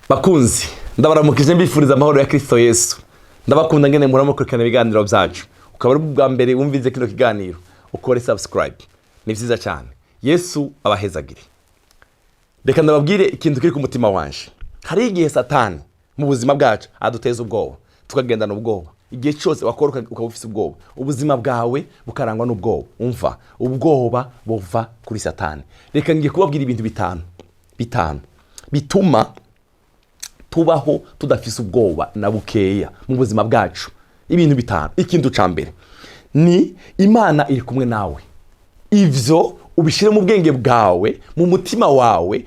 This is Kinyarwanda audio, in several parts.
Bakunzi, ndabaramukije mbifuriza amahoro ya Kristo Yesu. Ndabakunda ngene muramukurikirana ibiganiro byacu. Ukaba ari bwa mbere wumvize kino kiganiro, ukore subscribe. Ni vyiza cyane. Yesu abahezagire. Reka ndababwire ikintu kiri ku mutima wanje. Hari igihe Satani mu buzima bwacu aduteza ubwoba, tukagendana ubwoba. Igihe cyose wakora ukaba ufite ubwoba, ubuzima bwawe bukarangwa n'ubwoba. Umva, ubwoba buva kuri Satani. Reka ngiye kubabwira ibintu bitanu bituma tubaho tudafise ubwoba na bukeya mu buzima bwacu. Ibintu bitanu. Ikintu cambere ni Imana iri kumwe nawe. Ivyo ubishire mu bwenge bwawe, mu mutima wawe,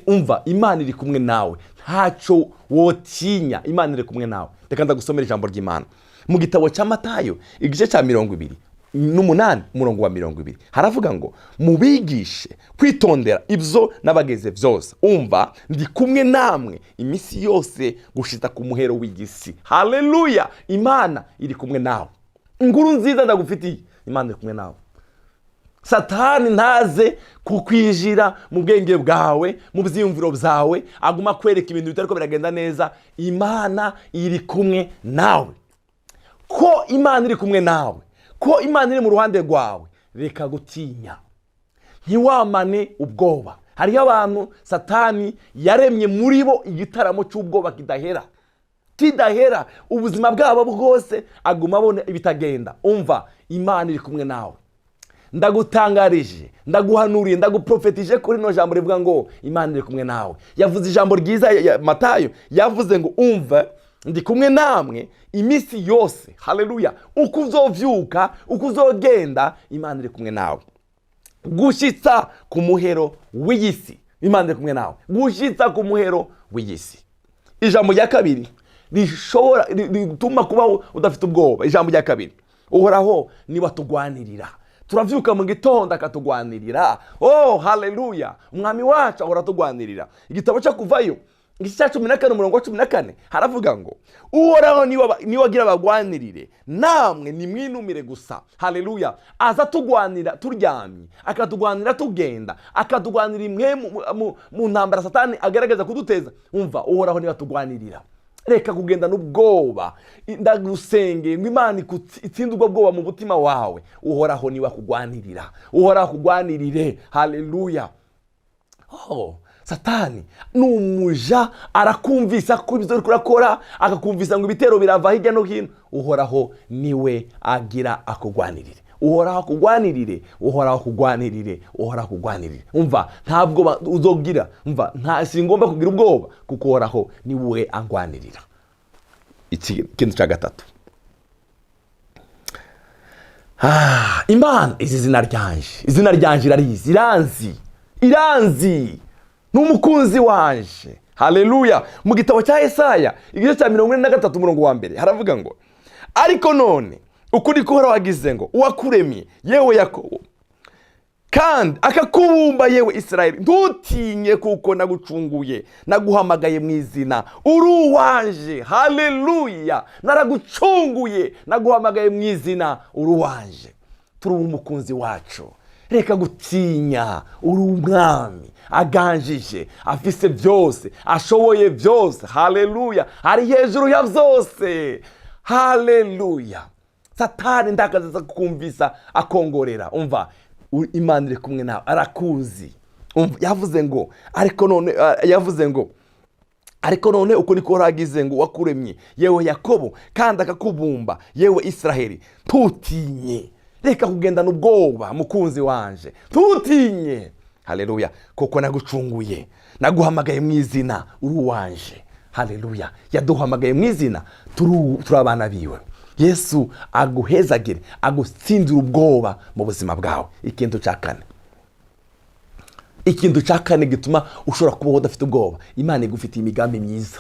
umva Imana iri kumwe nawe. Ntaco wotinya, Imana iri kumwe nawe. Reka ndagusomera ijambo ry'Imana mu gitabo cya Matayo igice cya 28 umurongo wa 20. Haravuga ngo mubigishe kwitondera ibyo nabageze byose. Umva, ndi kumwe namwe imisi yose gushita ku muhero w'igisi. Haleluya! Imana iri kumwe nawe. Inkuru nziza ndagufitiye, Imana iri kumwe nawe. Satani ntaze kukwijira mu bwenge bwawe, mu byiyumviro byawe, aguma kwereka ibintu bitariko biragenda neza. Imana iri kumwe nawe. Ko Imana iri kumwe nawe, ko Imana iri mu ruhande rwawe, reka gutinya, ntiwamane ubwoba. Hariho abantu Satani yaremye muri bo igitaramo cy'ubwoba kidahera, ubuzima bwabo bwose aguma abona ibitagenda. Umva, Imana iri kumwe nawe. Ndagutangarije, ndaguhanuriye, ndaguprofetije kuri no jambo rivuga ngo Imana iri kumwe nawe. Yavuze ijambo ryiza ya Matayo, yavuze ngo umva, ndi kumwe namwe imisi yose. Haleluya! Uko uzovyuka, uko uzogenda, Imana iri kumwe nawe. Gushitsa ku muhero w'igisi, Imana iri kumwe nawe. Gushitsa ku muhero w'igisi. Ijambo rya kabiri rishobora rituma kubaho udafite ubwoba. Ijambo rya kabiri, Uhoraho niba tugwanirira. Turavyuka mu gitondo akatugwanirira. Oh, haleluya! Umwami wacu ahora tugwanirira. Igitabo cyo Kuvayo igice cya 14 umurongo wa 14 haravuga ngo Uhoraho niwe agira abagwanirire, namwe nimwinumire gusa. Haleluya! Aza tugwanira turyamye, akatugwanira tugenda, akatugwanira imwe mu ntambara Satani agerageza kuduteza. Umva, Uhoraho niwe atugwanirira. Reka kugenda n'ubwoba. Ndagusenge ngo Imana itsinde ubwo bwoba mu mutima wawe. Uhoraho niwe akugwanirira. Uhoraho akugwanirire. Haleluya! Oh, Satani numuja arakumvisa ko ibyo uriko urakora, akakumvisa ngo ibitero birava hirya no hino. Uhoraho niwe agira akugwanirire. Uhoraho akugwanirire, Uhoraho akugwanirire, Uhoraho akugwanirire. Umva, ntabwo uzogira. Umva, nta singomba kugira ubwoba kuko Uhoraho niwe angwanirira. Ikintu cya gatatu, Imana izi izina ryanje iranzi n'umukunzi wanje. Haleluya! Mu gitabo cya Yesaya igice cya 43 umurongo wa 1 haravuga ngo ariko none ukuri Uhoraho wagize ngo uwakuremye yewe Yakobo, kandi akakubumba yewe Israeli, ntutinye kuko nagucunguye, naguhamagaye mu izina, uri uwanje. Haleluya! Naragucunguye, naguhamagaye mu izina, uri uwanje. Turi umukunzi wacu. Reka gutinya, uri umwami aganjije, afise byose, ashoboye byose. Haleluya! Ari hejuru ya byose. Haleluya! Satani ndakaza kukumvisa akongorera. Umva, Imana iri kumwe nawe, arakuzi. Yavuze ngo ariko none uko niko Uhoraho ngo wakuremye yewe Yakobo, kandi akakubumba yewe Israeli, ntutinye. Reka kugendana ubwoba mukunzi wanje, ntutinye. Haleluya! Kuko nagucunguye, naguhamagaye mu izina, uri uwanje. Haleluya! Yaduhamagaye mu izina, turi abana biwe. Yesu aguhezagire, agutsindira ubwoba mu buzima bwawe. Ikintu cya kane gituma ushobora kubaho udafite ubwoba, Imana igufitiye imigambi myiza.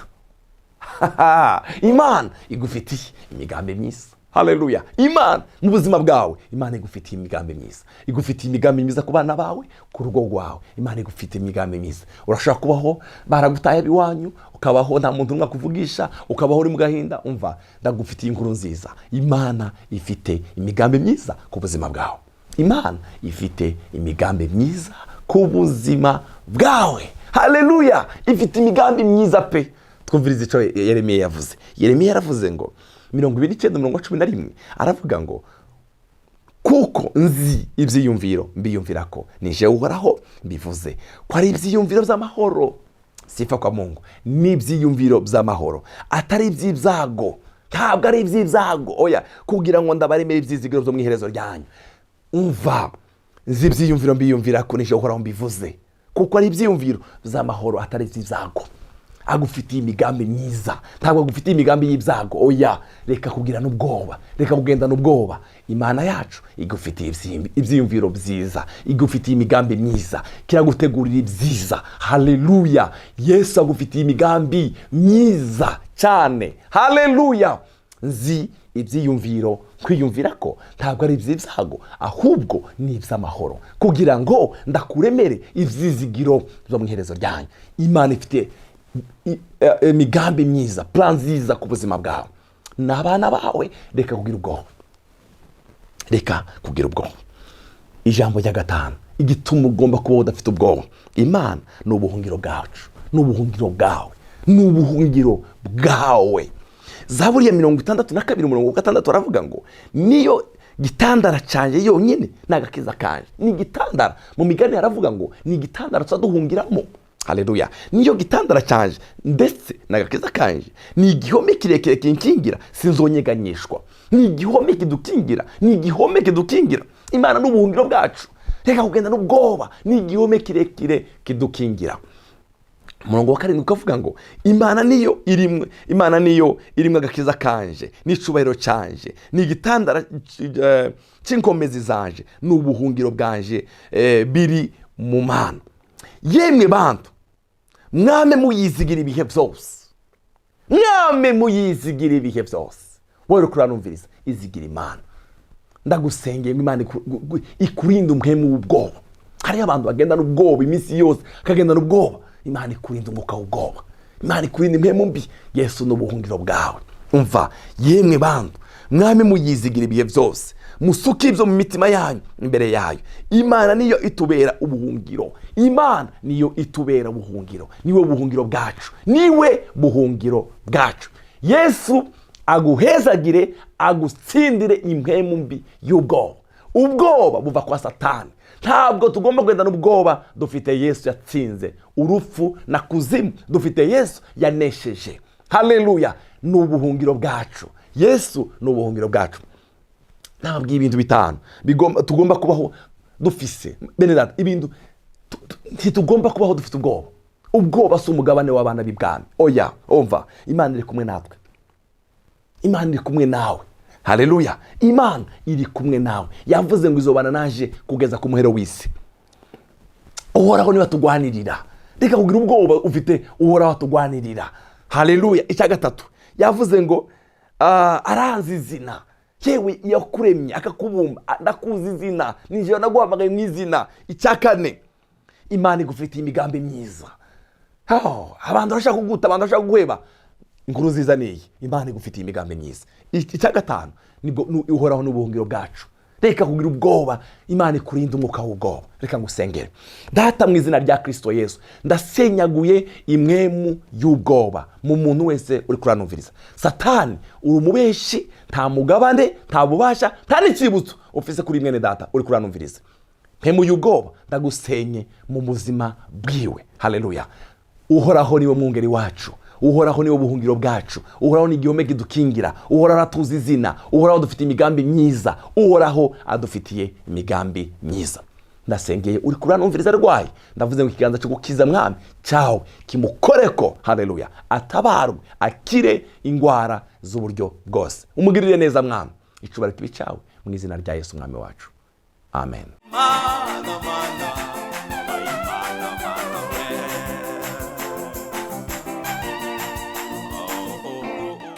Imana igufitiye imigambi myiza. Haleluya! Imana mu buzima bwawe, Imana igufitiye imigambi myiza. Igufitiye imigambi myiza ku bana bawe, ku rugo rwawe. Imana igufitiye imigambi myiza. Urashobora kubaho baragutaye iwanyu, ukabaho nta muntu umwe akuvugisha, ukabaho uri mu gahinda. Umva, ndagufitiye inkuru nziza. Imana ifite imigambi myiza ku buzima bwawe. Imana ifite imigambi myiza ku buzima bwawe. haleluya, ifite imigambi myiza pe. Twumvirize icyo Yeremiya yavuze. Yeremiya yaravuze ngo 29:11 aravuga ngo kuko nzi ibyiyumviro mbiyumvira ko nije uhoraho mbivuze ko ari ibyiyumviro by'amahoro, sifa kwa Mungu, ni ibyiyumviro by'amahoro atari iby'ibyago, ntabwo ari iby'ibyago oya, kugira ngo ndabaremere ibyizigiro byo mu iherezo ryanyu. Umva, nzi ibyiyumviro mbiyumvira ko nije uhoraho mbivuze kuko ari ibyiyumviro by'amahoro atari iby'ibyago. Agufitiye imigambi myiza, ntabwo agufitiye imigambi y'ibyago oya. Reka kugira n'ubwoba, reka kugenda n'ubwoba. Imana yacu igufitiye ibyiyumviro byiza, igufitiye imigambi myiza, kiragutegurira ibyiza. Haleluya, Yesu agufitiye imigambi myiza cyane. Haleluya, nzi ibyiyumviro kwiyumvira ko ntabwo ari iby'ibyago ahubwo ni iby'amahoro, kugira ngo ndakuremere ibyizigiro byo mu iherezo ryanyu. Imana ifite imigambi myiza, plan nziza ku buzima bwawe n'abana bawe. Reka kugira ubwoba, reka kugira ubwoba. Ijambo rya gatanu igituma ugomba kuba udafite ubwoba, Imana ni ubuhungiro bwacu, ni ubuhungiro bwawe, ni ubuhungiro bwawe. Zaburi ya 62:6 aravuga ngo niyo gitandara canje yonyine nagakiza kanje. Ni gitandara, mu migani aravuga ngo ni gitandara twaduhungiramo. Haleluya, niyo gitandara canje ndetse nagakiza kanje, ni igihome kirekire kinkingira sinzonyeganyishwa. Ni igihome kidukingira, ni igihome kidukingira. Imana n'ubuhungiro bwacu, reka kugenda n'ubwoba, ni igihome kirekire kidukingira. Umurongo wa 7 ukavuga ngo Imana niyo irimwe agakiza kanje n'icubahiro canje, ni igitandara c'inkomezi zanje, n'ubuhungiro bwanje biri mu Mana. Yemwe bantu, mwame muyizigira ibihe byose, mwame muyizigira ibihe byose. Wowe kuranumviriza, izigira Imana. Ndagusengeye Imana ikurinda umwemu w'ubwoba. Hari abantu bagenda n'ubwoba iminsi yose, kagenda n'ubwoba. Imana ikurinda umwuka w'ubwoba, Imana ikurinda umwemu mbi. Yesu n'ubuhungiro bwawe. Umva, yemwe bantu, mwame muyizigira ibihe byose, musuke ibyo mu mitima yanyu imbere yayo. Imana niyo itubera ubuhungiro, Imana niyo itubera ubuhungiro, niwe buhungiro bwacu, niwe buhungiro bwacu. Yesu aguhezagire, agutsindire impwemu mbi y'ubwoba. Ubwoba buva kwa Satani. Ntabwo tugomba kugenda n'ubwoba, dufite Yesu yatsinze urupfu na kuzimu, dufite Yesu yanesheje. Haleluya, n'ubuhungiro bwacu. Yesu n'ubuhungiro bwacu. Ntabwo ibintu bitanu tugomba kubaho dufise bene data, ibintu ntitugomba kubaho dufite ubwoba. Ubwoba si umugabane w'abana b'ibwami oya. Umva, Imana iri kumwe natwe, Imana iri kumwe nawe. Haleluya, Imana iri kumwe nawe. Yavuze ngo izobana naje kugeza ku muhero w'isi. Uhoraho niwe atugwanirira, reka kugira ubwoba, ufite Uhoraho atugwanirira. Haleluya. Icya gatatu yavuze ngo aranzi izina. Yewe yakuremye akakubumba, ndakuzi izina, ninjye naguhamagaye mu izina. Icya kane, Imana igufitiye imigambi myiza. Abantu bashaka kuguta, abantu bashaka guheba. Inkuru nziza niyi, Imana igufitiye imigambi myiza. Icya gatanu, nibwo Uhoraho n'ubuhungiro bwacu. Reka kugira ubwoba, Imana ikurinda umwuka w'ubwoba. Reka ngusengere. Data, mu izina rya Kristo Yesu, ndasenyaguye imwemu y'ubwoba mu muntu wese uri kuranumviriza. Satani uri umubeshi, nta mugabane, nta bubasha, nta n'ikibutso ufise kuri mwene data uri kuranumviriza. Mpemu y'ubwoba ndagusenye mu buzima bwiwe. Haleluya. Uhoraho niwe mwungeri wacu, Uhoraho niwe buhungiro bwacu, Uhoraho ni igihome kidukingira, Uhoraho atuzi izina, Uhoraho dufite imigambi myiza, Uhoraho adufitiye imigambi myiza. Ndasengeye uri kuranumviriza arwaye, ndavuze ngo ikiganza cyo gukiza mwami cyawe kimukoreko. Haleluya, atabarwe, akire ingwara z'uburyo bwose. Umugirire neza mwami, icubahiro kibe cyawe mu izina rya Yesu mwami wacu. Amen.